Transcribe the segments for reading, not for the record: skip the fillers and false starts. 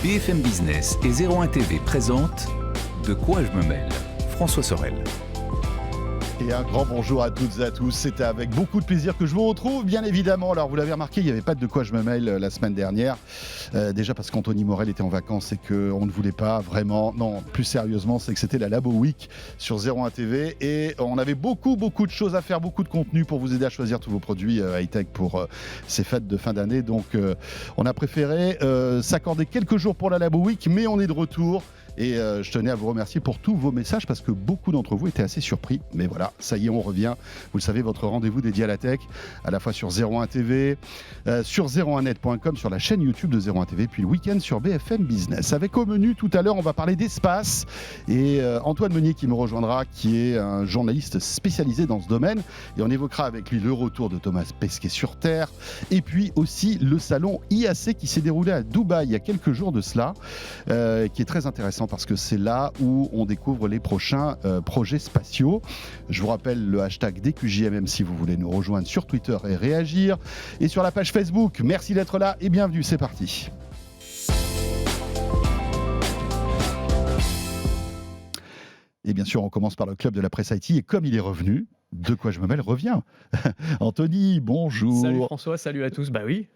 BFM Business et 01 TV présentent De quoi je me mêle ? François Sorel. Et un grand bonjour à toutes et à tous. C'est avec beaucoup de plaisir que je vous retrouve, bien évidemment. Alors, vous l'avez remarqué, il n'y avait pas de quoi je me mêle la semaine dernière. Déjà parce qu'Anthony Morel était en vacances et qu'on ne voulait pas vraiment... Non, plus sérieusement, c'est que c'était la Labo Week sur 01 TV. Et on avait beaucoup de choses à faire, beaucoup de contenu pour vous aider à choisir tous vos produits high-tech pour ces fêtes de fin d'année. Donc, on a préféré s'accorder quelques jours pour la Labo Week, mais on est de retour. Et je tenais à vous remercier pour tous vos messages parce que beaucoup d'entre vous étaient assez surpris. Mais voilà, ça y est, on revient. Vous le savez, votre rendez-vous dédié à la tech, à la fois sur 01 TV, sur 01net.com, sur la chaîne YouTube de 01 TV, puis le week-end sur BFM Business. Avec au menu, tout à l'heure, on va parler d'espace. Et Antoine Meunier qui me rejoindra, qui est un journaliste spécialisé dans ce domaine. Et on évoquera avec lui le retour de Thomas Pesquet sur Terre. Et puis aussi le salon IAC qui s'est déroulé à Dubaï il y a quelques jours de cela, qui est très intéressant parce que c'est là où on découvre les prochains projets spatiaux. Je vous rappelle le hashtag DQJMM si vous voulez nous rejoindre sur Twitter et réagir. Et sur la page Facebook, merci d'être là et bienvenue, c'est parti. Et bien sûr, on commence par le club de la presse IT et comme il est revenu, De quoi je me mêle revient. Anthony, bonjour. Salut François, salut à tous. Bah oui,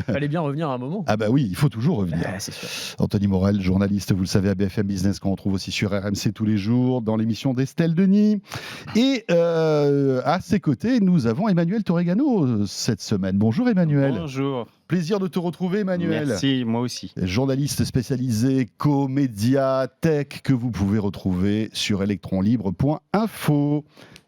fallait bien revenir à un moment. Ah bah oui, il faut toujours revenir. C'est sûr. Anthony Morel, journaliste, vous le savez, à BFM Business, qu'on retrouve aussi sur RMC tous les jours, dans l'émission d'Estelle Denis. Et à ses côtés, nous avons Emmanuel Torregano cette semaine. Bonjour Emmanuel. Bonjour. Plaisir de te retrouver Emmanuel. Merci, moi aussi. Journaliste spécialisé co-média tech que vous pouvez retrouver sur electronlibre.info.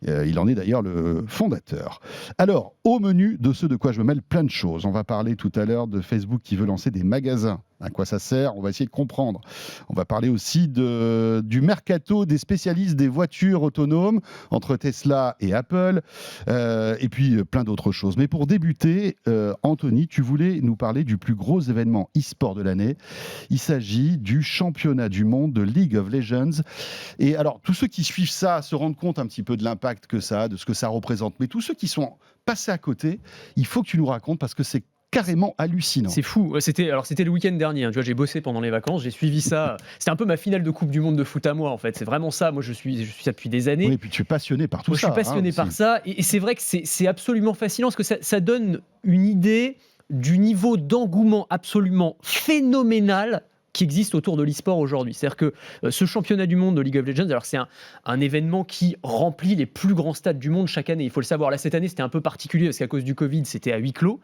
Il en est d'ailleurs le fondateur. Alors, au menu de ce De quoi je me mêle, plein de choses. On va parler tout à l'heure de Facebook qui veut lancer des magasins. À quoi ça sert ? On va essayer de comprendre. On va parler aussi du mercato des spécialistes des voitures autonomes entre Tesla et Apple. Et puis plein d'autres choses. Mais pour débuter, Anthony, tu voulais nous parler du plus gros événement e-sport de l'année. Il s'agit du championnat du monde de League of Legends. Et alors, tous ceux qui suivent ça se rendent compte un petit peu de l'impact que ça a, de ce que ça représente. Mais tous ceux qui sont passés à côté, il faut que tu nous racontes parce que c'est carrément hallucinant. C'est fou. C'était le week-end dernier. Tu vois, j'ai bossé pendant les vacances, j'ai suivi ça. C'était un peu ma finale de Coupe du Monde de foot à moi, en fait. C'est vraiment ça. Moi, je suis ça depuis des années. Oui, et puis tu es passionné par tout ça. Je suis passionné par ça. Et c'est vrai que c'est absolument fascinant parce que ça donne une idée du niveau d'engouement absolument phénoménal qui existe autour de l'e-sport aujourd'hui. C'est-à-dire que ce championnat du monde de League of Legends, alors c'est un événement qui remplit les plus grands stades du monde chaque année. Il faut le savoir. Là, cette année, c'était un peu particulier parce qu'à cause du Covid, c'était à huis clos.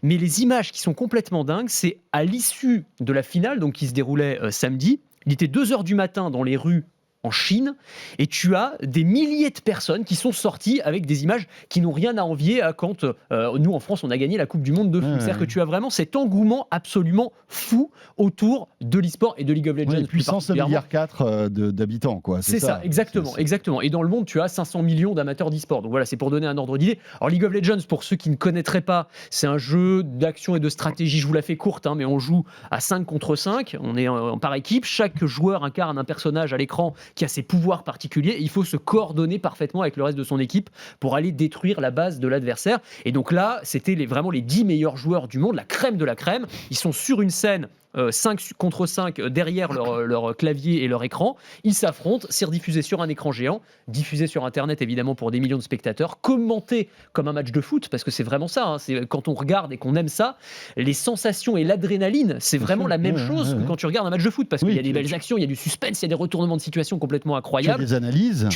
Mais les images qui sont complètement dingues, c'est à l'issue de la finale, donc qui se déroulait samedi. Il était 2h du matin dans les rues en Chine, et tu as des milliers de personnes qui sont sorties avec des images qui n'ont rien à envier à quand nous, en France, on a gagné la Coupe du Monde de foot. C'est-à-dire que tu as vraiment cet engouement absolument fou autour de l'e-sport et de League of Legends. Oui, puissance 1,4 milliard d'habitants, quoi. C'est ça, exactement. Et dans le monde, tu as 500 millions d'amateurs d'e-sport. Donc voilà, c'est pour donner un ordre d'idée. Alors League of Legends, pour ceux qui ne connaîtraient pas, c'est un jeu d'action et de stratégie. Je vous la fais courte, mais on joue à 5 contre 5. On est par équipe. Chaque joueur incarne un personnage à l'écran qui a ses pouvoirs particuliers et il faut se coordonner parfaitement avec le reste de son équipe pour aller détruire la base de l'adversaire. Et donc là, c'était vraiment les 10 meilleurs joueurs du monde, la crème de la crème. Ils sont sur une scène 5 contre 5 derrière leur clavier et leur écran. Ils s'affrontent, c'est rediffusé sur un écran géant, diffusé sur Internet évidemment pour des millions de spectateurs, commenté comme un match de foot, parce que c'est vraiment ça, c'est quand on regarde et qu'on aime ça, les sensations et l'adrénaline, c'est vraiment la même chose que quand tu regardes un match de foot, parce qu'il y a des belles actions, il y a du suspense, il y a des retournements de situation complètement incroyables. Tu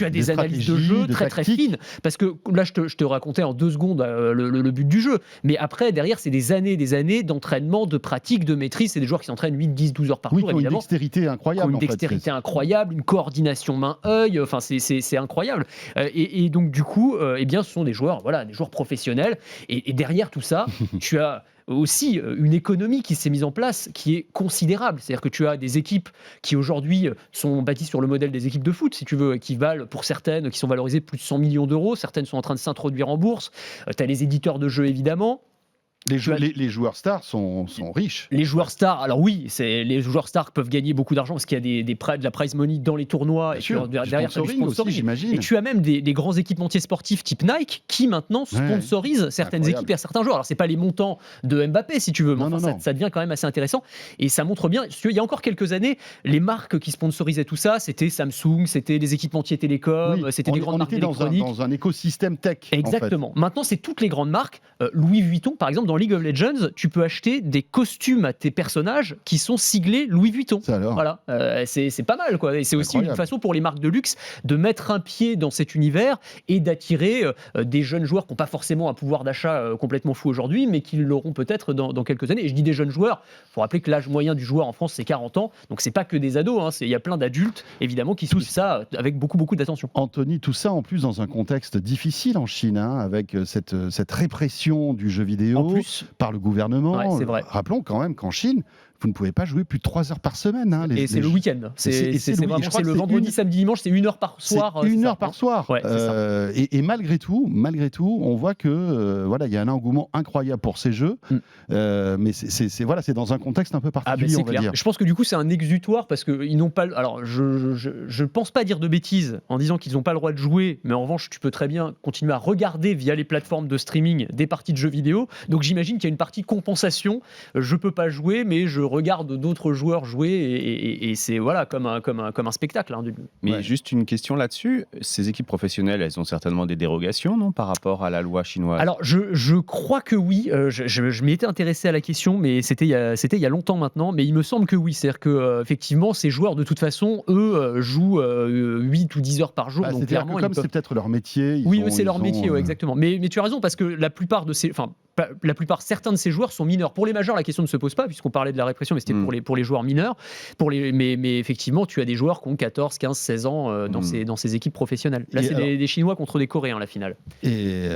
as des analyses de jeu très fines, parce que là je te racontais en 2 secondes le but du jeu, mais après derrière c'est des années d'entraînement, de pratique, de maîtrise. C'est des joueurs qui s'entraînent 8, 10, 12 heures par jour, évidemment. Une dextérité incroyable. Incroyable, une coordination main-œil, enfin c'est incroyable. Et donc du coup, ce sont des joueurs professionnels. Et derrière tout ça, tu as aussi une économie qui s'est mise en place qui est considérable. C'est-à-dire que tu as des équipes qui aujourd'hui sont bâties sur le modèle des équipes de foot, si tu veux, qui valent pour certaines, qui sont valorisées plus de 100 millions d'euros. Certaines sont en train de s'introduire en bourse. Tu as les éditeurs de jeux évidemment. Les joueurs stars sont riches. Les joueurs stars, alors oui, les joueurs stars peuvent gagner beaucoup d'argent parce qu'il y a de la prize money dans les tournois. Bien Et sûr, derrière, tu as du sponsoring. j'imagine. Et tu as même des grands équipementiers sportifs type Nike qui maintenant sponsorisent certaines Incroyable. équipes et certains joueurs. Alors, c'est pas les montants de Mbappé, si tu veux, mais Non. ça devient quand même assez intéressant. Et ça montre bien, il y a encore quelques années, les marques qui sponsorisaient tout ça, c'était Samsung, c'était les équipementiers télécom, c'était des grandes marques électroniques. Dans un écosystème tech. Exactement. Maintenant, c'est toutes les grandes marques. Louis Vuitton, par exemple, dans League of Legends, tu peux acheter des costumes à tes personnages qui sont siglés Louis Vuitton. Ça alors. Voilà, c'est pas mal, quoi. Et c'est aussi Incroyable. une façon pour les marques de luxe de mettre un pied dans cet univers et d'attirer des jeunes joueurs qui n'ont pas forcément un pouvoir d'achat complètement fou aujourd'hui, mais qui l'auront peut-être dans quelques années. Et je dis des jeunes joueurs, il faut rappeler que l'âge moyen du joueur en France, c'est 40 ans. Donc, c'est pas que des ados. Hein. Il y a plein d'adultes, évidemment, qui suivent ça avec beaucoup d'attention. Anthony, tout ça en plus dans un contexte difficile en Chine, avec cette répression du jeu vidéo En plus, par le gouvernement. Ouais, c'est vrai. Rappelons quand même qu'en Chine, vous ne pouvez pas jouer plus de 3 heures par semaine. et c'est le week-end. C'est le vendredi, samedi, dimanche, c'est 1 heure par soir. C'est 1 heure par soir. Ouais, c'est ça. Et malgré tout, on voit que il y a un engouement incroyable pour ces jeux. Mais c'est dans un contexte un peu particulier, c'est on va clair. dire. Je pense que du coup, c'est un exutoire parce qu'ils n'ont pas. Alors, je pense pas dire de bêtises en disant qu'ils n'ont pas le droit de jouer, mais en revanche, tu peux très bien continuer à regarder via les plateformes de streaming des parties de jeux vidéo. Donc, j'imagine qu'il y a une partie compensation. Je peux pas jouer, mais je regarde d'autres joueurs jouer et c'est comme un spectacle. Hein. Mais juste une question là-dessus, ces équipes professionnelles, elles ont certainement des dérogations, non, par rapport à la loi chinoise? Alors, je crois que oui. Je m'y étais intéressé à la question, mais c'était il y a longtemps maintenant. Mais il me semble que oui. C'est-à-dire que effectivement, ces joueurs, de toute façon, eux, jouent 8 ou 10 heures par jour. Donc, C'est-à-dire clairement, que comme c'est peut-être leur métier. C'est leur métier, exactement. Mais tu as raison, parce que la plupart, certains de ces joueurs sont mineurs. Pour les majeurs, la question ne se pose pas, puisqu'on parlait de la répression, mais c'était pour les joueurs mineurs. Mais effectivement, tu as des joueurs qui ont 14, 15, 16 ans dans ces équipes professionnelles. Là, c'est des Chinois contre des Coréens, la finale. Et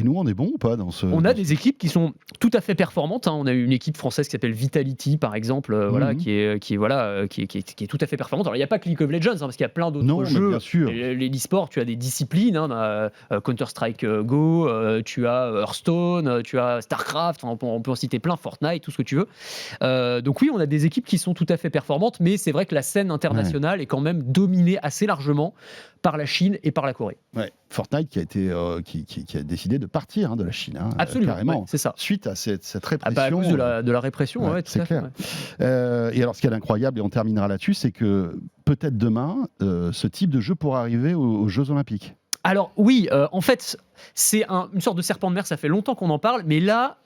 nous, on est bon ou pas dans ce... On a des équipes qui sont tout à fait performantes. Hein. On a une équipe française qui s'appelle Vitality, par exemple, qui est tout à fait performante. Alors, il n'y a pas que League of Legends, parce qu'il y a plein d'autres jeux. Bien sûr. L'e-sport, tu as des disciplines. Counter-Strike Go, tu as Hearthstone, tu as StarCraft, on peut en citer plein, Fortnite, tout ce que tu veux. Donc oui, on a des équipes qui sont tout à fait performantes, mais c'est vrai que la scène internationale est quand même dominée assez largement par la Chine et par la Corée. Ouais. Fortnite qui a décidé de partir de la Chine. Absolument, carrément. C'est ça. Suite à cette répression. À cause de la répression, tout c'est à clair. fait. Et alors, ce qui est incroyable, et on terminera là-dessus, c'est que peut-être demain, ce type de jeu pourra arriver aux Jeux Olympiques. Alors oui, en fait, c'est une sorte de serpent de mer, ça fait longtemps qu'on en parle, mais là,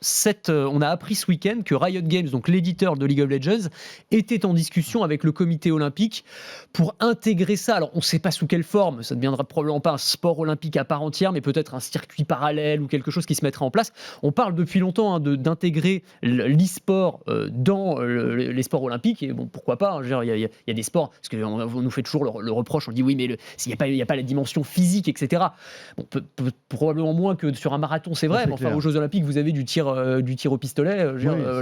on a appris ce week-end que Riot Games, donc l'éditeur de League of Legends, était en discussion avec le comité olympique pour intégrer ça. Alors, on ne sait pas sous quelle forme, ça ne deviendra probablement pas un sport olympique à part entière, mais peut-être un circuit parallèle ou quelque chose qui se mettra en place. On parle depuis longtemps d'intégrer l'e-sport dans les sports olympiques, et bon, pourquoi pas, hein, il y a des sports, parce qu'on nous fait toujours le reproche, on dit oui, mais il n'y a pas la dimension physique, etc. Bon, probablement moins que sur un marathon, c'est vrai, mais enfin, aux Jeux Olympiques, vous avez du tir au pistolet,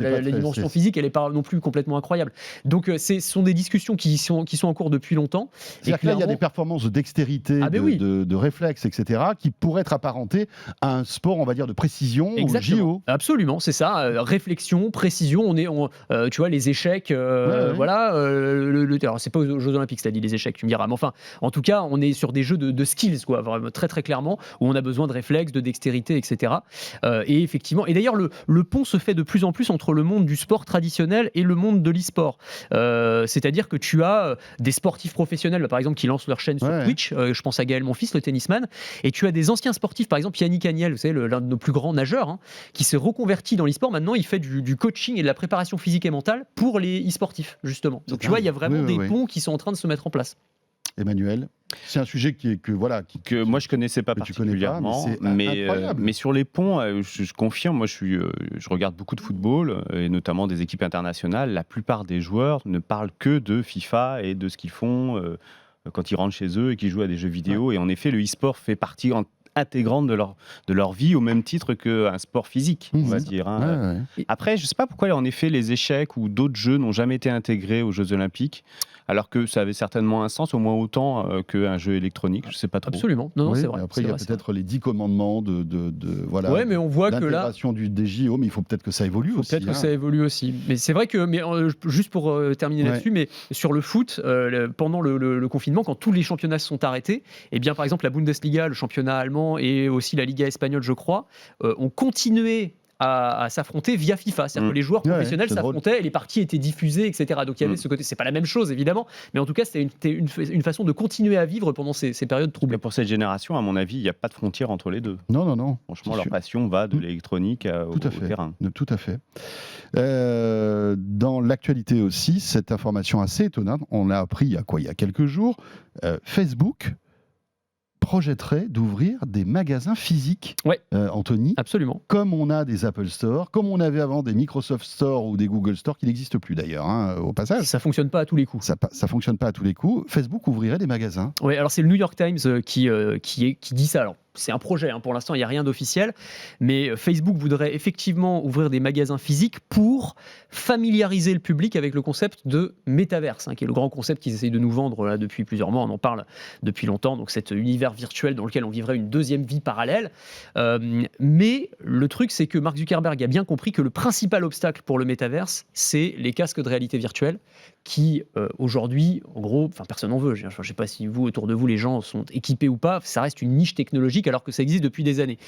la dimension physique, elle n'est pas non plus complètement incroyable. Donc, ce sont des discussions qui sont en cours depuis longtemps. C'est-à-dire que là, il y a des performances de dextérité, de réflexe, etc., qui pourraient être apparentées à un sport, on va dire, de précision ou JO. Absolument, c'est ça. Réflexion, précision, tu vois, les échecs, voilà. Alors, c'est pas aux Jeux Olympiques, c'est-à-dire les échecs, tu me diras. Mais enfin, en tout cas, on est sur des jeux de skills, quoi, vraiment, très très clairement, où on a besoin de réflexes, de dextérité, etc. Et effectivement, et d'ailleurs, le pont se fait de plus en plus entre le monde du sport traditionnel et le monde de l'e-sport. C'est-à-dire que tu as des sportifs professionnels, par exemple, qui lancent leur chaîne sur Twitch. Je pense à Gaël Monfils, le tennisman. Et tu as des anciens sportifs, par exemple Yannick Agnel, vous savez, l'un de nos plus grands nageurs, qui s'est reconverti dans l'e-sport. Maintenant, il fait du coaching et de la préparation physique et mentale pour les e-sportifs, justement. Donc, tu vois, il y a vraiment des ponts qui sont en train de se mettre en place. Emmanuel, c'est un sujet que moi je connaissais pas particulièrement, mais sur les ponts, je confirme. Moi, je regarde beaucoup de football et notamment des équipes internationales. La plupart des joueurs ne parlent que de FIFA et de ce qu'ils font quand ils rentrent chez eux et qu'ils jouent à des jeux vidéo. Et en effet, le e-sport fait partie intégrante de leur vie, au même titre qu'un sport physique, on va dire. Après, je ne sais pas pourquoi, en effet, les échecs ou d'autres jeux n'ont jamais été intégrés aux Jeux Olympiques. alors que ça avait certainement un sens, au moins autant qu'un jeu électronique, je ne sais pas trop. Absolument, non, oui, c'est vrai. Après, il y a peut-être les 10 commandements voilà. Ouais, mais on voit que là, des JO, mais il faut peut-être que ça évolue aussi. Peut-être que ça évolue aussi. Mais c'est vrai que, juste pour terminer là-dessus, mais sur le foot, pendant le confinement, quand tous les championnats se sont arrêtés, et bien par exemple la Bundesliga, le championnat allemand et aussi la Liga espagnole, je crois, ont continué à s'affronter via FIFA. C'est-à-dire que les joueurs professionnels s'affrontaient et les parties étaient diffusées, etc. Donc il y avait ce côté. C'est pas la même chose, évidemment, mais en tout cas, c'était une façon de continuer à vivre pendant ces périodes troublées. Mais pour cette génération, à mon avis, il n'y a pas de frontière entre les deux. Non. Franchement, leur passion va de l'électronique au terrain. Tout à fait. Dans l'actualité aussi, cette information assez étonnante, on l'a appris il y a quelques jours, Facebook projetterait d'ouvrir des magasins physiques, Anthony. Absolument. Comme on a des Apple Store, comme on avait avant des Microsoft Store ou des Google Store qui n'existent plus d'ailleurs, au passage. Ça fonctionne pas à tous les coups. Ça fonctionne pas à tous les coups. Facebook ouvrirait des magasins. Oui, alors c'est le New York Times qui dit ça. Alors, c'est un projet, pour l'instant il n'y a rien d'officiel, mais Facebook voudrait effectivement ouvrir des magasins physiques pour familiariser le public avec le concept de métaverse, qui est le grand concept qu'ils essayent de nous vendre là, depuis plusieurs mois, on en parle depuis longtemps, donc cet univers virtuel dans lequel on vivrait une deuxième vie parallèle. Mais le truc, c'est que Mark Zuckerberg a bien compris que le principal obstacle pour le métaverse, c'est les casques de réalité virtuelle qui, aujourd'hui, en gros, personne n'en veut. Je ne sais pas si vous, autour de vous, les gens sont équipés ou pas, ça reste une niche technologique alors que ça existe depuis des années.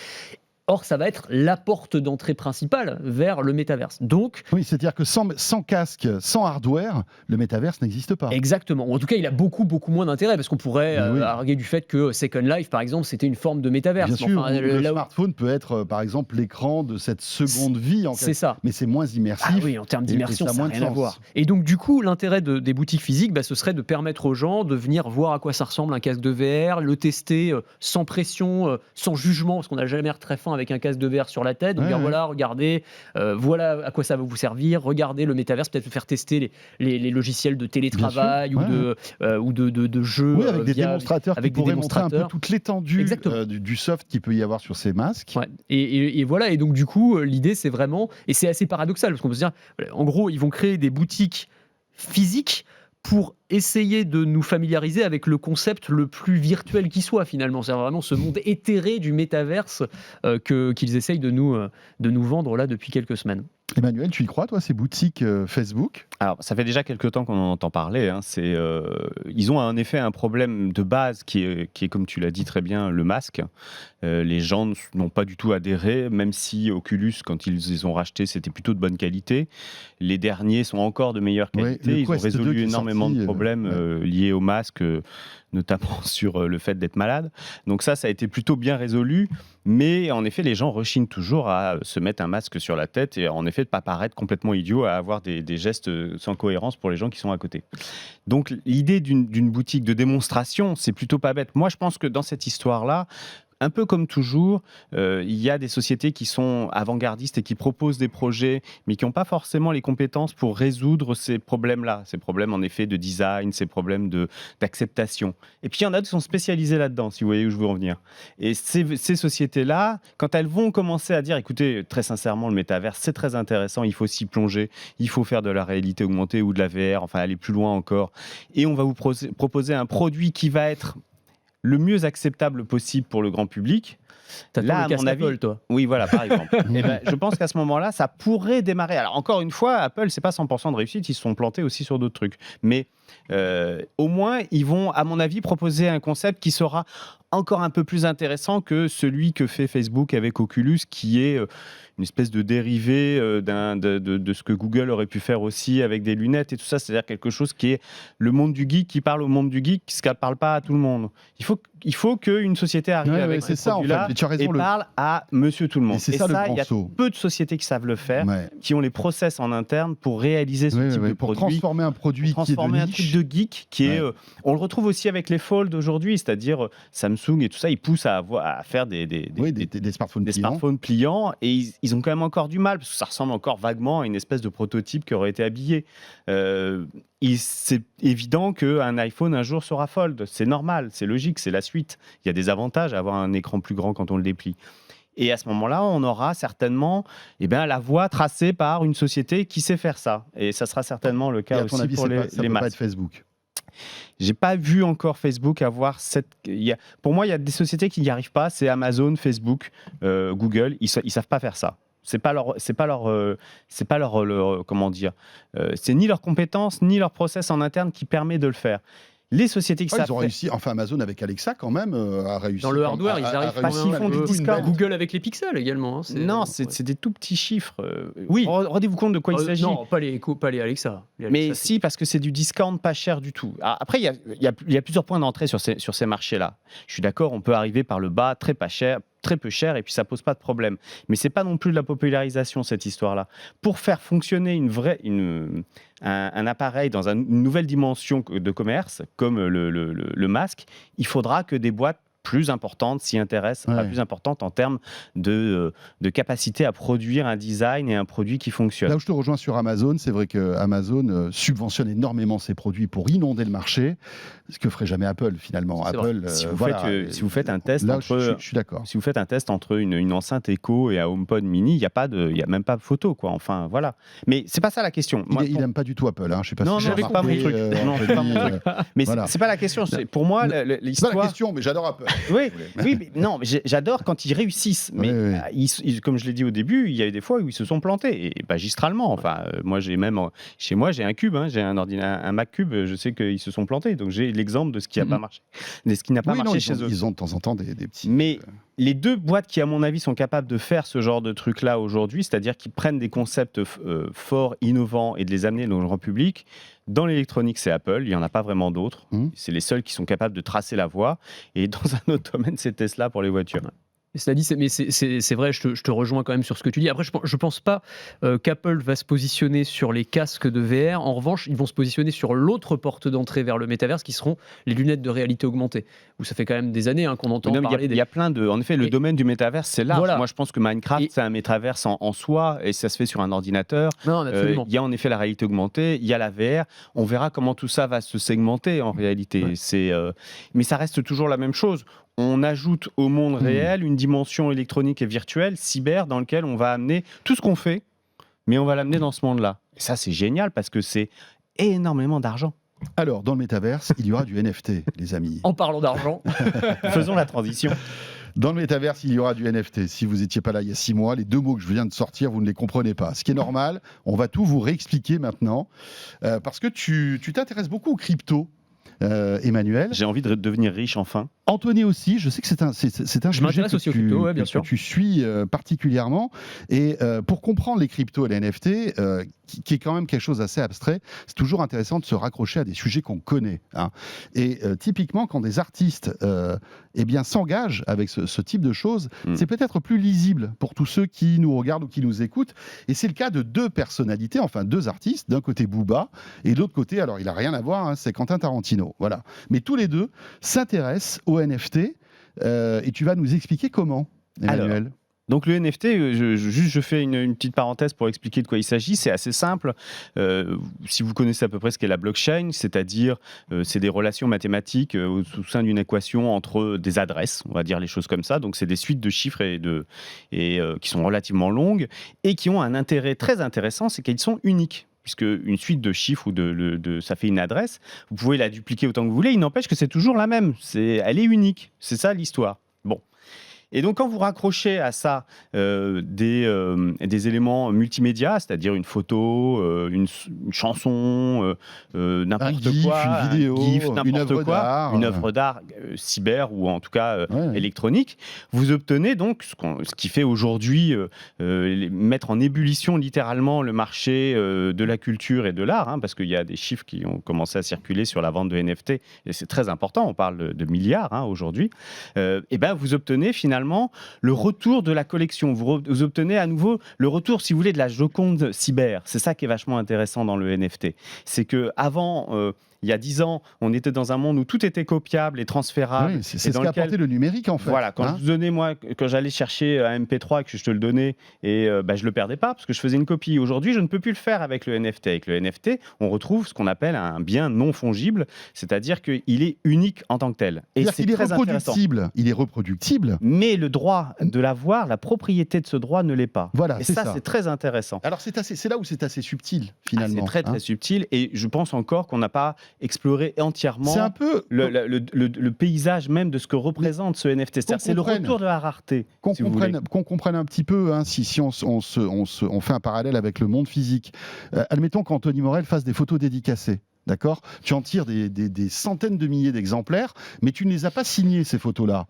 Or, ça va être la porte d'entrée principale vers le métaverse. Donc, oui, c'est-à-dire que sans casque, sans hardware, le métaverse n'existe pas. Exactement. En tout cas, il a beaucoup moins d'intérêt parce qu'on pourrait arguer du fait que Second Life, par exemple, c'était une forme de métaverse. Bien sûr, le smartphone peut être, par exemple, l'écran de cette seconde vie. C'est ça. Mais c'est moins immersif. Ah oui, en termes d'immersion, ça n'a rien à voir. Et donc, du coup, l'intérêt des boutiques physiques, ce serait de permettre aux gens de venir voir à quoi ça ressemble un casque de VR, le tester sans pression, sans jugement, parce qu'on n'a jamais l'air très fin avec un casque de VR sur la tête, donc voilà, regardez, voilà à quoi ça va vous servir, regardez le métaverse, peut-être faire tester les logiciels de télétravail ou de jeux. Oui, avec des démonstrateurs qui pourraient montrer un peu toute l'étendue du soft qu'il peut y avoir sur ces masques. Ouais. Et voilà, et donc du coup, l'idée c'est vraiment, et c'est assez paradoxal, parce qu'on peut se dire, en gros, ils vont créer des boutiques physiques pour essayer de nous familiariser avec le concept le plus virtuel qui soit finalement. C'est vraiment ce monde éthéré du métaverse qu'ils essayent de nous vendre là depuis quelques semaines. Emmanuel, tu y crois, toi, ces boutiques Facebook ? Alors, ça fait déjà quelques temps qu'on en entend parler. Ils ont en effet un problème de base qui est, comme tu l'as dit très bien, le masque. Les gens n'ont pas du tout adhéré, même si Oculus, quand ils les ont rachetés, c'était plutôt de bonne qualité. Les derniers sont encore de meilleure qualité. Ils ont résolu énormément de problèmes liés au masque, notamment sur le fait d'être malade. Donc ça a été plutôt bien résolu. Mais en effet, les gens rechignent toujours à se mettre un masque sur la tête et en effet de ne pas paraître complètement idiot, à avoir des gestes sans cohérence pour les gens qui sont à côté. Donc l'idée d'une boutique de démonstration, c'est plutôt pas bête. Moi, je pense que dans cette histoire-là, un peu comme toujours, il y a des sociétés qui sont avant-gardistes et qui proposent des projets, mais qui n'ont pas forcément les compétences pour résoudre ces problèmes-là, ces problèmes en effet de design, ces problèmes d'acceptation. Et puis il y en a qui sont spécialisés là-dedans, si vous voyez où je veux en venir. Et ces sociétés-là, quand elles vont commencer à dire, écoutez, très sincèrement, le métaverse, c'est très intéressant, il faut s'y plonger, il faut faire de la réalité augmentée ou de la VR, enfin aller plus loin encore, et on va vous proposer un produit qui va être le mieux acceptable possible pour le grand public. Là, à mon avis, Apple, toi. Oui, voilà, par exemple. Je pense qu'à ce moment-là, ça pourrait démarrer. Alors, encore une fois, Apple, c'est pas 100% de réussite. Ils se sont plantés aussi sur d'autres trucs. Mais au moins, ils vont, à mon avis, proposer un concept qui sera encore un peu plus intéressant que celui que fait Facebook avec Oculus, qui est une espèce de dérivé de ce que Google aurait pu faire aussi avec des lunettes et tout ça. C'est-à-dire quelque chose qui est le monde du geek, qui parle au monde du geek, ce qu'elle ne parle pas à tout le monde. Il faut qu'une société arrive avec ces produits-là et parle à monsieur tout le monde. Et ça, il y a peu de sociétés qui savent le faire, qui ont les process en interne pour réaliser ce type de pour produit. Transformer un produit qui est de niche. Un truc de geek qui est... on le retrouve aussi avec les Fold aujourd'hui, c'est-à-dire Samsung et tout ça, ils poussent à faire des smartphones pliants et ils ont quand même encore du mal, parce que ça ressemble encore vaguement à une espèce de prototype qui aurait été habillé. C'est évident qu'un iPhone un jour sera Fold, c'est normal, c'est logique, c'est la suite. Il y a des avantages à avoir un écran plus grand quand on le déplie. Et à ce moment-là, on aura certainement la voie tracée par une société qui sait faire ça. Et ça sera certainement le cas aussi pour les masques. Ça peut pas être Facebook. J'ai pas vu encore Facebook avoir pour moi, il y a des sociétés qui n'y arrivent pas. C'est Amazon, Facebook, Google. Ils savent pas faire ça. C'est pas leur comment dire. C'est ni leurs compétences ni leur process en interne qui permet de le faire. Les sociétés qui savent ils ont réussi, enfin Amazon avec Alexa quand même a réussi. Dans le hardware, ils arrivent parce qu'ils font des discounts. Google avec les pixels également. Non, c'est des tout petits chiffres. Oui. Rendez-vous compte de quoi il s'agit. Non, pas les Alexa. Mais si, parce que c'est du discount pas cher du tout. Après, il y a plusieurs points d'entrée sur ces marchés-là. Je suis d'accord, on peut arriver par le bas, très peu cher, et puis ça pose pas de problème. Mais c'est pas non plus de la popularisation, cette histoire-là. Pour faire fonctionner un appareil dans une nouvelle dimension de commerce, comme le masque, il faudra que des boîtes plus importante, s'y intéresse, plus importante en termes de capacité à produire un design et un produit qui fonctionne. Là où je te rejoins sur Amazon, c'est vrai que Amazon subventionne énormément ses produits pour inonder le marché, ce que ferait jamais Apple finalement. Apple, si vous faites un test je suis d'accord. Si vous faites un test entre une enceinte Echo et un HomePod Mini, il y a même pas de photo, quoi. Enfin voilà. Mais c'est pas ça la question. Il n'aime pas du tout Apple. Je sais pas. Non, c'est pas mon truc. Mais c'est pas la question. Pour moi, l'histoire. C'est pas la question, mais j'adore Apple. Oui, mais j'adore quand ils réussissent. Mais comme je l'ai dit au début, il y a eu des fois où ils se sont plantés, et magistralement. Enfin, moi, chez moi, j'ai un cube, j'ai un Mac Cube, je sais qu'ils se sont plantés. Donc, j'ai l'exemple de ce qui n'a pas marché. De ce qui n'a pas marché chez eux. Ils ont de temps en temps des petits... Mais les deux boîtes qui, à mon avis, sont capables de faire ce genre de truc-là aujourd'hui, c'est-à-dire qu'ils prennent des concepts forts, innovants, et de les amener dans le grand public. Dans l'électronique, c'est Apple, il n'y en a pas vraiment d'autres. C'est les seuls qui sont capables de tracer la voie. Et dans un autre domaine, c'est Tesla pour les voitures. Cela dit, c'est vrai, je te rejoins quand même sur ce que tu dis. Après, je pense pas qu'Apple va se positionner sur les casques de VR. En revanche, ils vont se positionner sur l'autre porte d'entrée vers le métaverse, qui seront les lunettes de réalité augmentée. Où ça fait quand même des années qu'on entend parler. Il y a plein de... En effet, le domaine du métaverse, c'est large. Voilà. Moi, je pense que Minecraft, c'est un métaverse en soi, et ça se fait sur un ordinateur. Non, absolument. Il y a en effet la réalité augmentée, il y a la VR. On verra comment tout ça va se segmenter en réalité. Ouais. Mais ça reste toujours la même chose. On ajoute au monde réel une dimension électronique et virtuelle, cyber, dans laquelle on va amener tout ce qu'on fait, mais on va l'amener dans ce monde-là. Et ça, c'est génial parce que c'est énormément d'argent. Alors, dans le métaverse, il y aura du NFT, les amis. En parlant d'argent, faisons la transition. Dans le métaverse, il y aura du NFT. Si vous n'étiez pas là il y a 6 mois, les 2 mots que je viens de sortir, vous ne les comprenez pas. Ce qui est normal, on va tout vous réexpliquer maintenant. Parce que tu t'intéresses beaucoup aux cryptos. Emmanuel. J'ai envie de devenir riche enfin. Anthony aussi, je sais que c'est un sujet que tu suis particulièrement. Et pour comprendre les cryptos et les NFT, qui est quand même quelque chose d'assez abstrait, c'est toujours intéressant de se raccrocher à des sujets qu'on connaît. Et typiquement, quand des artistes s'engagent avec ce type de choses, c'est peut-être plus lisible pour tous ceux qui nous regardent ou qui nous écoutent. Et c'est le cas de 2 personnalités, enfin 2 artistes. D'un côté Booba et de l'autre côté, alors il n'a rien à voir, c'est Quentin Tarantino. Voilà. Mais tous les deux s'intéressent aux NFT et tu vas nous expliquer comment, Emmanuel. Alors, donc le NFT, je fais une petite parenthèse pour expliquer de quoi il s'agit. C'est assez simple. Si vous connaissez à peu près ce qu'est la blockchain, c'est-à-dire c'est des relations mathématiques au sein d'une équation entre des adresses, on va dire les choses comme ça. Donc c'est des suites de chiffres qui sont relativement longues et qui ont un intérêt très intéressant, c'est qu'elles sont uniques. Puisque une suite de chiffres ça fait une adresse, vous pouvez la dupliquer autant que vous voulez, il n'empêche que c'est toujours la même, elle est unique, c'est ça l'histoire. Bon. Et donc, quand vous raccrochez à ça des éléments multimédia, c'est-à-dire une photo, une chanson, n'importe quoi, une vidéo, une œuvre d'art cyber ou en tout cas électronique, vous obtenez donc ce qui fait aujourd'hui mettre en ébullition littéralement le marché de la culture et de l'art, parce qu'il y a des chiffres qui ont commencé à circuler sur la vente de NFT, et c'est très important, on parle de milliards aujourd'hui, et ben vous obtenez finalement le retour de la collection. Vous obtenez à nouveau le retour, si vous voulez, de la Joconde cyber. C'est ça qui est vachement intéressant dans le NFT. C'est qu'avant... il y a 10 ans, on était dans un monde où tout était copiable et transférable. Oui, c'est ce qu'a apporté le numérique, en fait. Voilà, quand j'allais chercher un MP3 et que je te le donnais, et je le perdais pas parce que je faisais une copie. Aujourd'hui, je ne peux plus le faire avec le NFT. Avec le NFT, on retrouve ce qu'on appelle un bien non fongible, c'est-à-dire qu'il est unique en tant que tel. Et c'est très intéressant. Il est reproductible. Mais mais le droit de l'avoir, la propriété de ce droit ne l'est pas. Voilà, et ça, c'est très intéressant. Alors c'est là où c'est assez subtil finalement. C'est très subtil, et je pense encore qu'on n'a pas exploré entièrement un peu... le paysage même de ce que représente ce NFT. C'est le retour de la rareté. Qu'on comprenne un petit peu, hein, si on fait un parallèle avec le monde physique. Admettons qu'Anthony Morel fasse des photos dédicacées. D'accord ? Tu en tires des centaines de milliers d'exemplaires, mais tu ne les as pas signées, ces photos-là.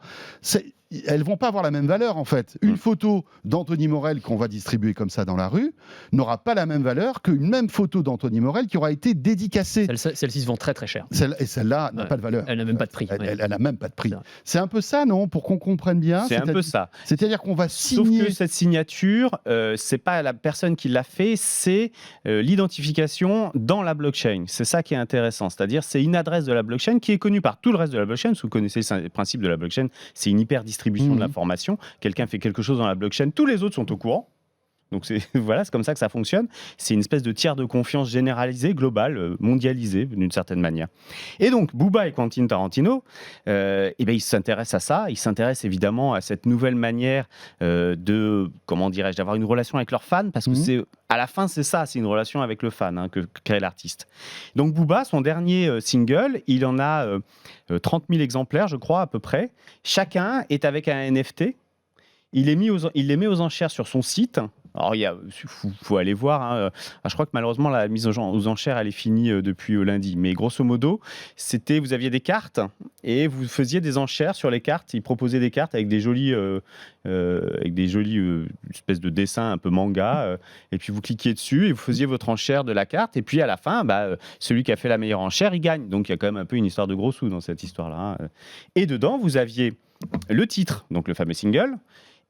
Elles vont pas avoir la même valeur, en fait. Une photo d'Anthony Morel qu'on va distribuer comme ça dans la rue n'aura pas la même valeur qu'une même photo d'Anthony Morel qui aura été dédicacée. Celle-ci se vend très très cher. Celle-là n'a pas de valeur. Elle n'a même pas de prix. Elle n'a même pas de prix. C'est un peu ça, non ? Pour qu'on comprenne bien. C'est un peu ça. C'est-à-dire qu'on va signer... Sauf que cette signature, c'est pas la personne qui l'a fait, c'est l'identification dans la blockchain. C'est ça qui est intéressant. C'est-à-dire, c'est une adresse de la blockchain qui est connue par tout le reste de la blockchain. Si vous connaissez le principe de la blockchain, c'est une hyper-distribution de l'information. Quelqu'un fait quelque chose dans la blockchain, tous les autres sont au courant. Donc voilà, c'est comme ça que ça fonctionne. C'est une espèce de tiers de confiance généralisé, global, mondialisé d'une certaine manière. Et donc Booba et Quentin Tarantino, ils s'intéressent à ça. Ils s'intéressent évidemment à cette nouvelle manière d'avoir une relation avec leurs fans, parce que à la fin c'est une relation avec le fan que crée l'artiste. Donc Booba, son dernier single, il en a 30 000 exemplaires, je crois à peu près. Chacun est avec un NFT. Il les met aux enchères sur son site. Alors, il faut aller voir. Je crois que malheureusement, la mise aux enchères, elle est finie depuis lundi. Mais grosso modo, vous aviez des cartes et vous faisiez des enchères sur les cartes. Ils proposaient des cartes avec des jolis espèces de dessins un peu manga. Et puis, vous cliquiez dessus et vous faisiez votre enchère de la carte. Et puis, à la fin, celui qui a fait la meilleure enchère, il gagne. Donc, il y a quand même un peu une histoire de gros sous dans cette histoire-là. Et dedans, vous aviez le titre, donc le fameux single.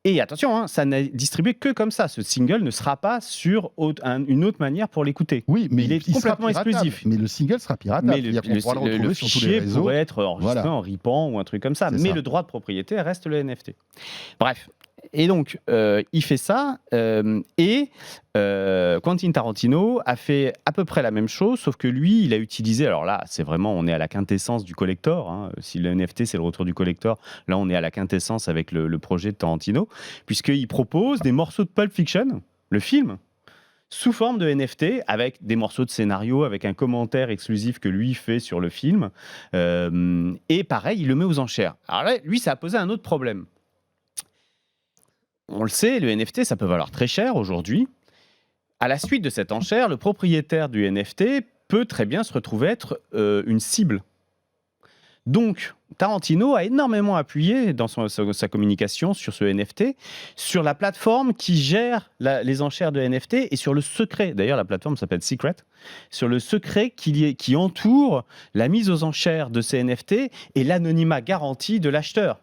Et attention, ça n'est distribué que comme ça. Ce single ne sera pas sur une autre manière pour l'écouter. Oui, mais il est complètement exclusif. Mais le single sera piratable. Mais le fichier pourrait être enregistré en RIPAN ou un truc comme ça. Mais le droit de propriété reste le NFT. Bref. Et donc, il fait ça, et Quentin Tarantino a fait à peu près la même chose, sauf que lui, il a utilisé, alors là, on est à la quintessence du collector, si le NFT, c'est le retour du collector, là, on est à la quintessence avec le projet de Tarantino, puisqu'il propose des morceaux de Pulp Fiction, le film, sous forme de NFT, avec des morceaux de scénario, avec un commentaire exclusif que lui fait sur le film, et pareil, il le met aux enchères. Alors là, lui, ça a posé un autre problème. On le sait, le NFT, ça peut valoir très cher aujourd'hui. À la suite de cette enchère, le propriétaire du NFT peut très bien se retrouver être une cible. Donc, Tarantino a énormément appuyé dans sa communication sur ce NFT, sur la plateforme qui gère les enchères de NFT et sur le secret. D'ailleurs, la plateforme s'appelle Secret. Sur le secret qui entoure la mise aux enchères de ces NFT et l'anonymat garanti de l'acheteur.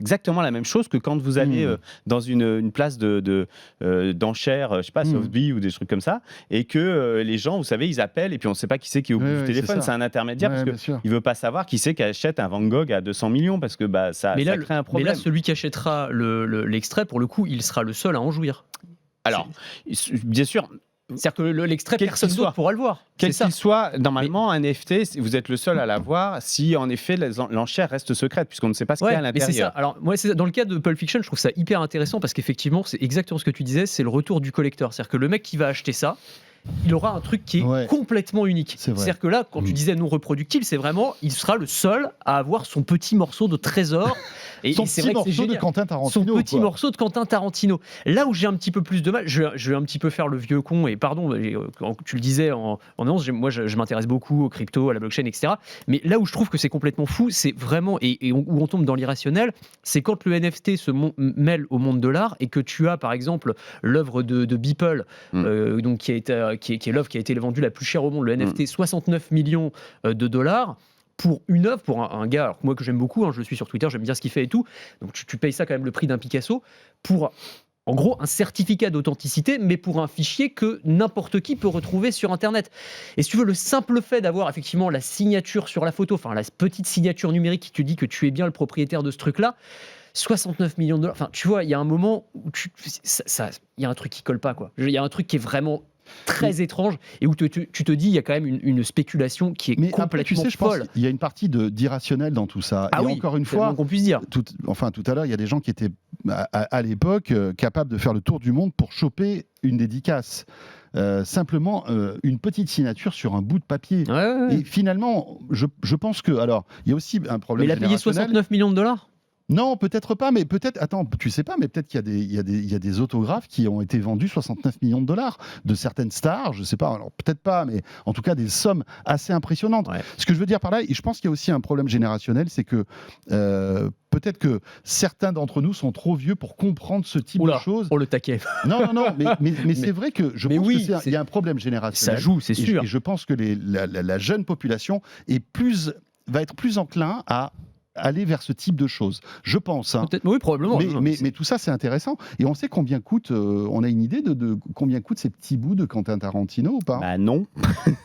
Exactement la même chose que quand vous allez dans une place d'enchères, je sais pas, Sotheby's ou des trucs comme ça, et que les gens, vous savez, ils appellent et puis on ne sait pas qui c'est qui est au bout du téléphone. C'est un intermédiaire parce qu'il ne veut pas savoir qui c'est qui achète un Van Gogh à 200 millions parce que ça crée un problème. Mais là, celui qui achètera l'extrait, pour le coup, il sera le seul à en jouir. Alors, bien sûr... C'est-à-dire que l'extrait, personne d'autre pourra le voir. Quel qu'il soit, normalement, un NFT, vous êtes le seul à l'avoir si, en effet, l'enchère reste secrète, puisqu'on ne sait pas ce qu'il y a à l'intérieur. Mais c'est ça. Alors, moi, dans le cas de Pulp Fiction, je trouve ça hyper intéressant parce qu'effectivement, c'est exactement ce que tu disais, c'est le retour du collector. C'est-à-dire que le mec qui va acheter ça, il aura un truc qui est complètement unique. C'est-à-dire que là, quand tu disais non reproductible, c'est vraiment, il sera le seul à avoir son petit morceau de trésor. Son petit morceau de Quentin Tarantino. Son petit morceau de Quentin Tarantino. Là où j'ai un petit peu plus de mal, je vais un petit peu faire le vieux con, et pardon, quand tu le disais en annonce, moi je m'intéresse beaucoup aux crypto, à la blockchain, etc. Mais là où je trouve que c'est complètement fou, c'est vraiment, où on tombe dans l'irrationnel, c'est quand le NFT se mêle au monde de l'art et que tu as par exemple l'œuvre de Beeple, donc qui est l'œuvre qui a été vendue la plus chère au monde, le NFT, 69 millions de dollars. Pour une œuvre, pour un gars, alors moi que j'aime beaucoup, je le suis sur Twitter, j'aime bien ce qu'il fait et tout, donc tu payes ça quand même le prix d'un Picasso, pour en gros un certificat d'authenticité, mais pour un fichier que n'importe qui peut retrouver sur Internet. Et si tu veux, le simple fait d'avoir effectivement la signature sur la photo, enfin la petite signature numérique qui te dit que tu es bien le propriétaire de ce truc-là, 69 millions de dollars, enfin tu vois, il y a un moment où il y a un truc qui colle pas, quoi. Il y a un truc qui est vraiment très étrange et où tu te dis il y a quand même une spéculation qui est complètement folle. Il y a une partie d'irrationnel dans tout ça. Ah et oui, encore une fois, qu'on puisse dire. Tout à l'heure, il y a des gens qui étaient à l'époque capables de faire le tour du monde pour choper une dédicace. Simplement une petite signature sur un bout de papier. Ouais. Et finalement, je pense que... Alors, il y a aussi un problème générationnel. Mais il a payé 69 millions de dollars ? Non, peut-être pas, mais peut-être... Attends, tu sais pas, mais peut-être qu'il y a des autographes qui ont été vendus 69 millions de dollars de certaines stars, je sais pas, alors peut-être pas, mais en tout cas des sommes assez impressionnantes. Ouais. Ce que je veux dire par là, et je pense qu'il y a aussi un problème générationnel, c'est que peut-être que certains d'entre nous sont trop vieux pour comprendre ce type de choses. Pour le taquet. Non, mais c'est vrai que je pense qu'il y a un problème générationnel. Ça joue, c'est sûr. Et je pense que la jeune population va être plus enclin à aller vers ce type de choses, je pense. Oui, probablement. Mais tout ça, c'est intéressant. Et on sait combien coûte, on a une idée de combien coûtent ces petits bouts de Quentin Tarantino ou pas ? Bah non.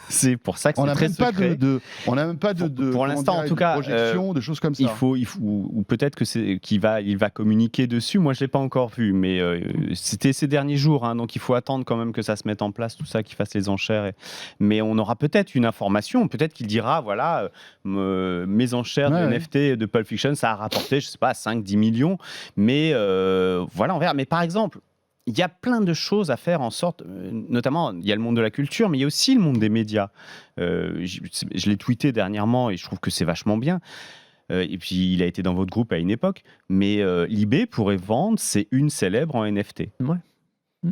C'est pour ça que c'est très secret. On n'a même pas de pour l'instant, en tout cas, projection, de choses comme ça. Il faut ou peut-être qu'il va communiquer dessus. Moi, je l'ai pas encore vu, mais c'était ces derniers jours, hein, donc il faut attendre quand même que ça se mette en place, tout ça, qu'il fasse les enchères. Mais on aura peut-être une information. Peut-être qu'il dira, voilà, mes enchères de NFT de Pulp Fiction, ça a rapporté, je sais pas, 5-10 millions. Mais voilà, on verra. Mais par exemple, il y a plein de choses à faire en sorte, notamment, il y a le monde de la culture, mais il y a aussi le monde des médias. Je l'ai tweeté dernièrement et je trouve que c'est vachement bien. Et puis, il a été dans votre groupe à une époque. Mais l'eBay pourrait vendre ses unes célèbres en NFT. Ouais.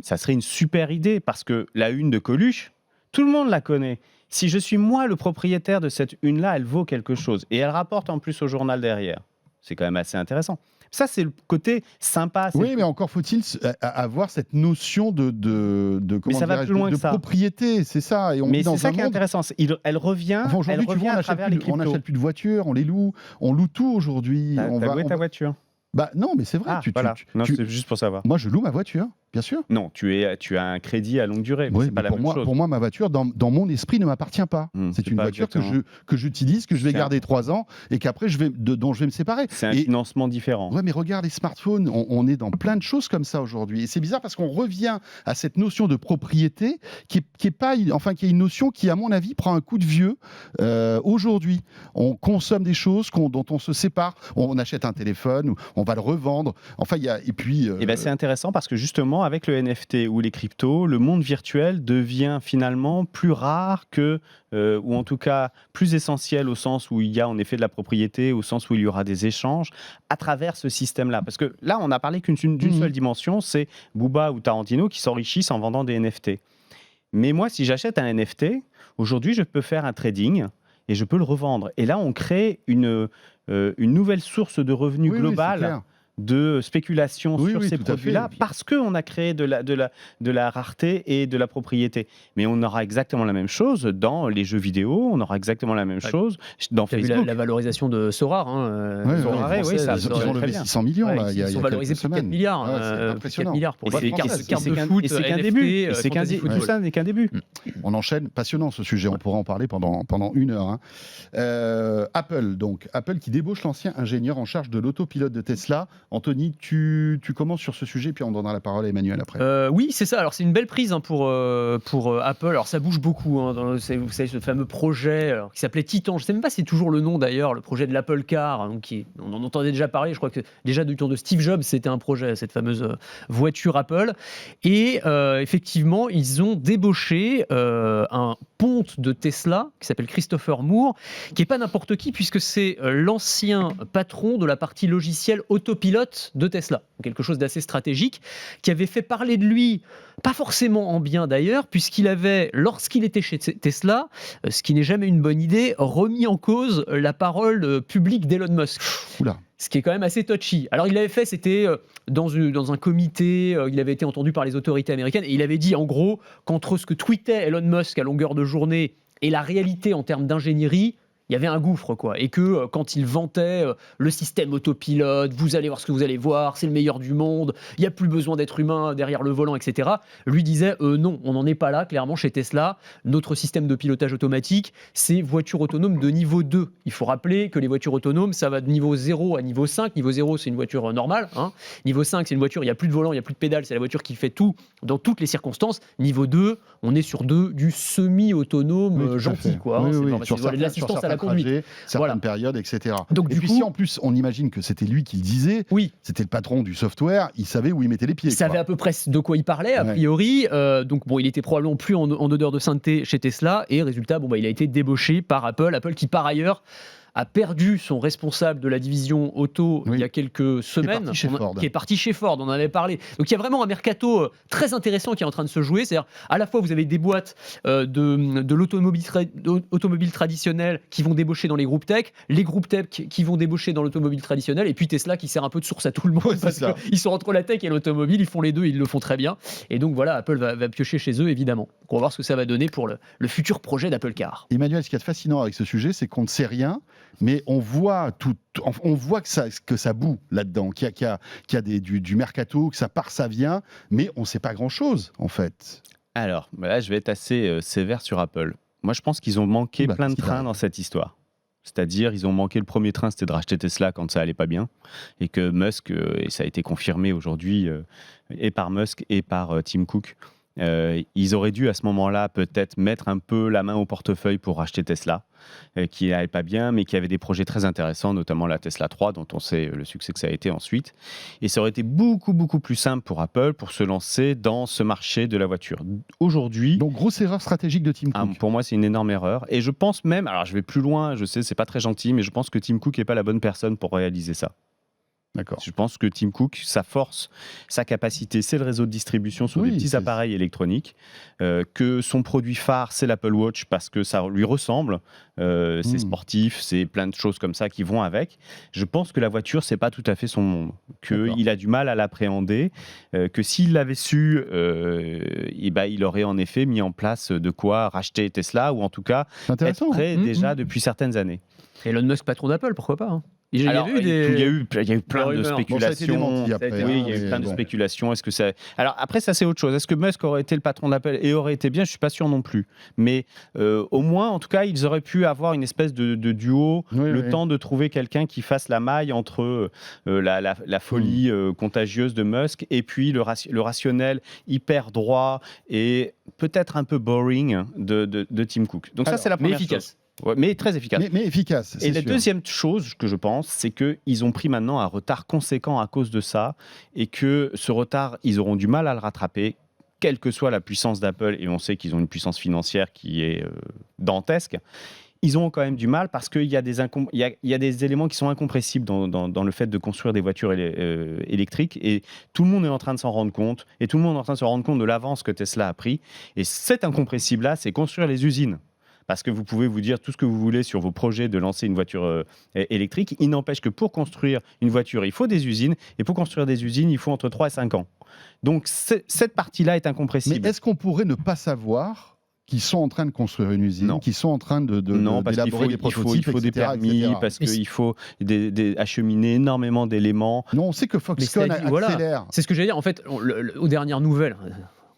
Ça serait une super idée parce que la une de Coluche, tout le monde la connaît. Si je suis moi le propriétaire de cette une-là, elle vaut quelque chose. Et elle rapporte en plus au journal derrière. C'est quand même assez intéressant. Ça, c'est le côté sympa. Oui, mais encore faut-il avoir cette notion de propriété, c'est ça. Et mais c'est ça qui est intéressant. Elle revient, aujourd'hui, à travers les cryptos. On n'achète plus de voitures, on les loue, on loue tout aujourd'hui. T'as loué ta voiture ? Bah non, mais c'est vrai. Non, c'est juste pour savoir. Moi, je loue ma voiture, bien sûr. Non, tu as un crédit à longue durée. Mais c'est pas la même chose. Pour moi, ma voiture, dans mon esprit, ne m'appartient pas. C'est une voiture que j'utilise, que je vais garder 3 ans et qu'après, dont je vais me séparer. C'est un financement différent. Ouais, mais regarde les smartphones. On est dans plein de choses comme ça aujourd'hui. Et c'est bizarre parce qu'on revient à cette notion de propriété qui est une notion qui, à mon avis, prend un coup de vieux aujourd'hui. On consomme des choses dont on se sépare. On achète un téléphone, on va le revendre. Enfin, c'est intéressant parce que justement, avec le NFT ou les cryptos, le monde virtuel devient finalement plus rare ou en tout cas plus essentiel au sens où il y a en effet de la propriété, au sens où il y aura des échanges à travers ce système-là. Parce que là, on n'a parlé d'une seule dimension, c'est Booba ou Tarantino qui s'enrichissent en vendant des NFT. Mais moi, si j'achète un NFT, aujourd'hui, je peux faire un trading et je peux le revendre. Et là, on crée une nouvelle source de revenus globale de spéculation sur ces produits-là parce qu'on a créé de la rareté et de la propriété. Mais on aura exactement la même chose dans les jeux vidéo, on aura exactement la même chose dans Facebook. La valorisation de Sorare. Ils ont levé 600 millions. Ils sont valorisés pour 4 milliards. C'est 4 milliards pour les cartes de foot. Et c'est qu'un début. Tout ça n'est qu'un début. On enchaîne. Passionnant ce sujet. On pourra en parler pendant 1 heure. Apple qui débauche l'ancien ingénieur en charge de l'autopilote de Tesla. Anthony, tu commences sur ce sujet, puis on donnera la parole à Emmanuel après. Oui, c'est ça. Alors, c'est une belle prise pour Apple. Alors, ça bouge beaucoup. Vous savez, ce fameux projet qui s'appelait Titan. Je ne sais même pas si c'est toujours le nom, d'ailleurs, le projet de l'Apple Car. On en entendait déjà parler. Je crois que déjà du temps de Steve Jobs, c'était un projet, cette fameuse voiture Apple. Et effectivement, ils ont débauché un ponte de Tesla qui s'appelle Christopher Moore, qui n'est pas n'importe qui, puisque c'est l'ancien patron de la partie logicielle autopilote de Tesla. Quelque chose d'assez stratégique, qui avait fait parler de lui, pas forcément en bien d'ailleurs, puisqu'il avait, lorsqu'il était chez Tesla, ce qui n'est jamais une bonne idée, remis en cause la parole publique d'Elon Musk. Oula. Ce qui est quand même assez touchy. Alors il l'avait fait, c'était dans un comité, il avait été entendu par les autorités américaines, et il avait dit en gros qu'entre ce que tweetait Elon Musk à longueur de journée et la réalité en termes d'ingénierie, il y avait un gouffre, quoi. Et que quand il vantait le système autopilote, vous allez voir ce que vous allez voir, c'est le meilleur du monde, il n'y a plus besoin d'être humain derrière le volant, etc. Lui disait non, on n'en est pas là, clairement, chez Tesla. Notre système de pilotage automatique, c'est voiture autonome de niveau 2. Il faut rappeler que les voitures autonomes, ça va de niveau 0 à niveau 5. Niveau 0, c'est une voiture normale. Niveau 5, c'est une voiture, il n'y a plus de volant, il n'y a plus de pédale, c'est la voiture qui fait tout dans toutes les circonstances. Niveau 2, on est sur du semi-autonome gentil, quoi. Sur de l'assistance à la conduite, certaines périodes, etc. Donc, et puis si en plus on imagine que c'était lui qui le disait, c'était le patron du software, il savait où il mettait les pieds. Il savait à peu près de quoi il parlait, a priori. Donc bon, il était probablement plus en odeur de sainteté chez Tesla, et résultat, il a été débauché par Apple. Apple qui par ailleurs a perdu son responsable de la division auto il y a quelques semaines, qui est parti chez Ford, on en avait parlé. Donc il y a vraiment un mercato très intéressant qui est en train de se jouer, c'est-à-dire à la fois vous avez des boîtes de l'automobile traditionnelle qui vont débaucher dans les groupes tech, les groupes tech qui vont débaucher dans l'automobile traditionnelle, et puis Tesla qui sert un peu de source à tout le monde, parce qu'ils sont entre la tech et l'automobile, ils font les deux, ils le font très bien. Et donc voilà, Apple va piocher chez eux, évidemment. Donc on va voir ce que ça va donner pour le futur projet d'Apple Car. Emmanuel, ce qui est fascinant avec ce sujet, c'est qu'on ne sait rien, mais on voit que ça boue là-dedans, qu'il y a du mercato, que ça part, ça vient, mais on ne sait pas grand-chose, en fait. Alors, là, je vais être assez sévère sur Apple. Moi, je pense qu'ils ont manqué plein de trains dans cette histoire. C'est-à-dire, ils ont manqué le premier train, c'était de racheter Tesla quand ça allait pas bien, et que Musk, et ça a été confirmé aujourd'hui, et par Musk et par Tim Cook, ils auraient dû à ce moment-là peut-être mettre un peu la main au portefeuille pour racheter Tesla, qui n'allait pas bien, mais qui avait des projets très intéressants, notamment la Tesla 3, dont on sait le succès que ça a été ensuite. Et ça aurait été beaucoup, beaucoup plus simple pour Apple pour se lancer dans ce marché de la voiture. Aujourd'hui... Donc, grosse erreur stratégique de Tim Cook. Pour moi, c'est une énorme erreur. Et je pense même, alors je vais plus loin, je sais, c'est pas très gentil, mais je pense que Tim Cook n'est pas la bonne personne pour réaliser ça. D'accord. Je pense que Tim Cook, sa force, sa capacité, c'est le réseau de distribution sur des petits appareils électroniques, que son produit phare, c'est l'Apple Watch, parce que ça lui ressemble, c'est sportif, c'est plein de choses comme ça qui vont avec. Je pense que la voiture, c'est pas tout à fait son monde, qu'il a du mal à l'appréhender, que s'il l'avait su, il aurait en effet mis en place de quoi racheter Tesla, ou en tout cas être prêt déjà depuis certaines années. Elon Musk, patron d'Apple, pourquoi pas Il y a eu plein de spéculations. Il y a eu plein de spéculations. Est-ce que ça... Alors après, ça c'est autre chose. Est-ce que Musk aurait été le patron d'Apple et aurait été bien ? Je suis pas sûr non plus. Mais au moins, en tout cas, ils auraient pu avoir une espèce de duo, temps de trouver quelqu'un qui fasse la maille entre la folie contagieuse de Musk et puis le rationnel hyper droit et peut-être un peu boring de Tim Cook. Donc ça, c'est la première chose. Ouais, mais très efficace. Mais efficace. Et la deuxième chose que je pense, c'est qu'ils ont pris maintenant un retard conséquent à cause de ça, et que ce retard, ils auront du mal à le rattraper, quelle que soit la puissance d'Apple, et on sait qu'ils ont une puissance financière qui est dantesque. Ils ont quand même du mal parce qu'il y a des éléments qui sont incompressibles dans le fait de construire des voitures électriques, et tout le monde est en train de s'en rendre compte, et tout le monde est en train de se rendre compte de l'avance que Tesla a pris. Et cet incompressible-là, c'est construire les usines. Parce que vous pouvez vous dire tout ce que vous voulez sur vos projets de lancer une voiture électrique. Il n'empêche que pour construire une voiture, il faut des usines. Et pour construire des usines, il faut entre 3 et 5 ans. Donc cette partie-là est incompressible. Mais est-ce qu'on pourrait ne pas savoir qu'ils sont en train de construire une usine, qu'ils sont en train d'élaborer des prototypes, il faut des permis, parce qu'il faut acheminer énormément d'éléments. Non, on sait que Foxconn accélère. Voilà. C'est ce que j'allais dire. En fait, aux dernières nouvelles...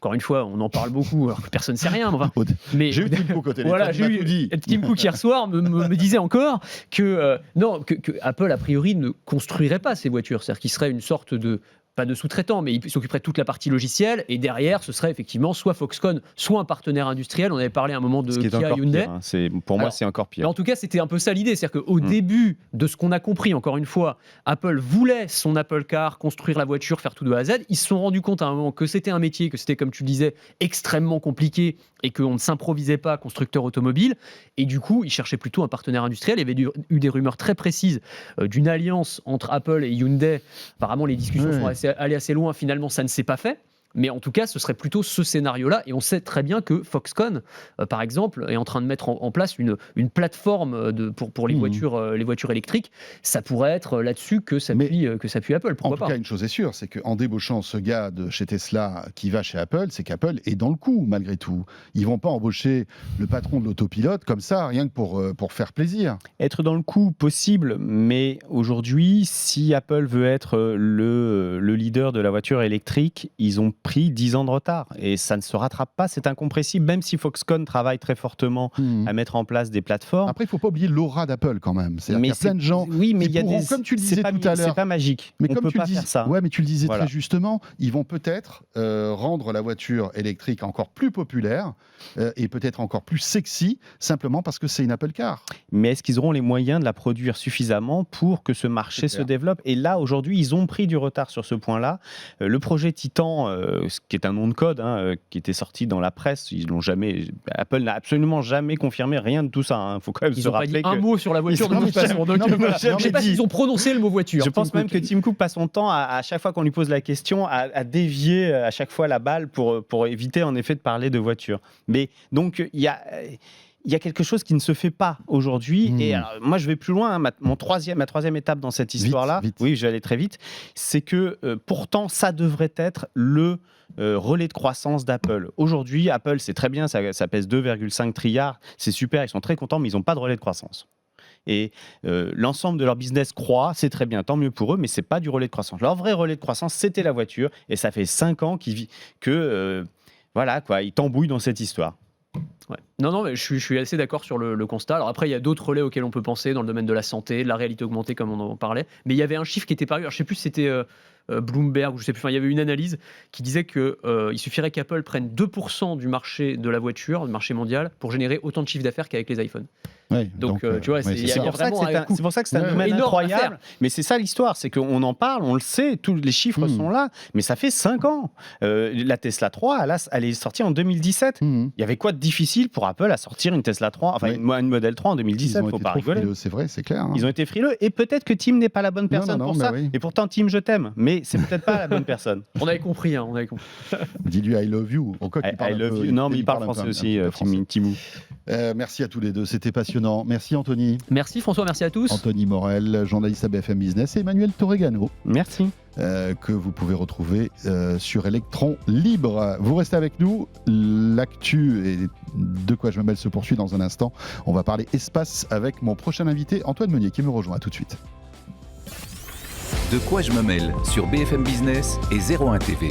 Encore une fois, on en parle beaucoup, alors que personne ne sait rien. Mais j'ai eu Tim Cook au téléphone. Voilà, j'ai eu Tim Cook hier soir me disait encore que Apple, a priori, ne construirait pas ces voitures. C'est-à-dire qu'il serait une sorte de... pas de sous-traitant, mais il s'occuperait de toute la partie logicielle, et derrière, ce serait effectivement soit Foxconn, soit un partenaire industriel. On avait parlé à un moment de Kia Hyundai. Pour moi, c'est encore pire. En tout cas, c'était un peu ça l'idée. C'est-à-dire qu'au début de ce qu'on a compris, encore une fois, Apple voulait son Apple Car, construire la voiture, faire tout de A à Z. Ils se sont rendus compte à un moment que c'était un métier, que c'était, comme tu le disais, extrêmement compliqué, et qu'on ne s'improvisait pas constructeur automobile. Et du coup, ils cherchaient plutôt un partenaire industriel. Il y avait eu des rumeurs très précises d'une alliance entre Apple et Hyundai. Apparemment, les discussions sont allées assez loin. Finalement, ça ne s'est pas fait. Mais en tout cas, ce serait plutôt ce scénario-là. Et on sait très bien que Foxconn, par exemple, est en train de mettre en place une plateforme pour les voitures électriques. Ça pourrait être là-dessus que s'appuie Apple. Pourquoi pas ? En tout cas, une chose est sûre, c'est qu'en débauchant ce gars de chez Tesla qui va chez Apple, c'est qu'Apple est dans le coup, malgré tout. Ils vont pas embaucher le patron de l'autopilote comme ça, rien que pour faire plaisir. Être dans le coup, possible, mais aujourd'hui, si Apple veut être le leader de la voiture électrique, ils ont pris 10 ans de retard et ça ne se rattrape pas, c'est incompressible, même si Foxconn travaille très fortement à mettre en place des plateformes. Après, il ne faut pas oublier l'aura d'Apple quand même. C'est-à-dire qu'il y a plein de gens comme tu le disais tout à l'heure, c'est pas magique. Mais on comme peut tu pas le faire ça. Ouais, mais tu le disais très justement, ils vont peut-être rendre la voiture électrique encore plus populaire et peut-être encore plus sexy, simplement parce que c'est une Apple Car. Mais est-ce qu'ils auront les moyens de la produire suffisamment pour que ce marché se développe ? Et là, aujourd'hui, ils ont pris du retard sur ce point-là. Le projet Titan, qui est un nom de code, qui était sorti dans la presse, Apple n'a absolument jamais confirmé rien de tout ça. Il faut quand même se rappeler Ils n'ont pas dit un mot sur la voiture de toute façon. Donc, je ne sais pas s'ils ont prononcé le mot voiture. Je pense même que Tim Cook passe son temps à chaque fois qu'on lui pose la question à dévier à chaque fois la balle pour éviter en effet de parler de voiture. Mais donc il y a quelque chose qui ne se fait pas aujourd'hui. Et alors, moi, je vais plus loin. Ma troisième étape dans cette histoire-là, oui, je vais aller très vite, c'est que pourtant, ça devrait être le relais de croissance d'Apple. Aujourd'hui, Apple, c'est très bien, ça pèse 2,5 trilliards, c'est super, ils sont très contents, mais ils n'ont pas de relais de croissance. Et l'ensemble de leur business croît, c'est très bien, tant mieux pour eux, mais c'est pas du relais de croissance. Leur vrai relais de croissance, c'était la voiture, et ça fait 5 ans qu'ils tambouillent dans cette histoire. Ouais. Non, mais je suis assez d'accord sur le constat. Alors après, il y a d'autres relais auxquels on peut penser dans le domaine de la santé, de la réalité augmentée, comme on en parlait. Mais il y avait un chiffre qui était paru, alors je ne sais plus si c'était Bloomberg, ou je sais plus, enfin, il y avait une analyse qui disait qu'il suffirait qu'Apple prenne 2% du marché de la voiture, du marché mondial, pour générer autant de chiffre d'affaires qu'avec les iPhones. Ouais, donc tu vois, c'est pour ça que c'est un domaine incroyable. Mais c'est ça l'histoire, c'est qu'on en parle, on le sait, tous les chiffres sont là, mais ça fait 5 ans. La Tesla 3, elle est sortie en 2017. Il y avait quoi de difficile pour Apple à sortir une Tesla 3, enfin une Model 3 en 2017, faut pas rigoler. C'est vrai, c'est clair. Ils ont été frileux, et peut-être que Tim n'est pas la bonne personne pour ça. Et pourtant, Tim, je t'aime, mais c'est peut-être pas la bonne personne. On avait compris. Dis-lui I love you. I love you. Non, mais il parle français aussi, Timou. Merci à tous les deux, c'était passionnant. Merci Anthony. Merci François, merci à tous. Anthony Morel, journaliste à BFM Business, et Emmanuel Torregano. Merci. Que vous pouvez retrouver sur Electron Libre. Vous restez avec nous. L'actu et de quoi je me mêle se poursuit dans un instant. On va parler espace avec mon prochain invité, Antoine Meunier, qui me rejoint. À tout de suite. De quoi je me mêle sur BFM Business et 01 TV.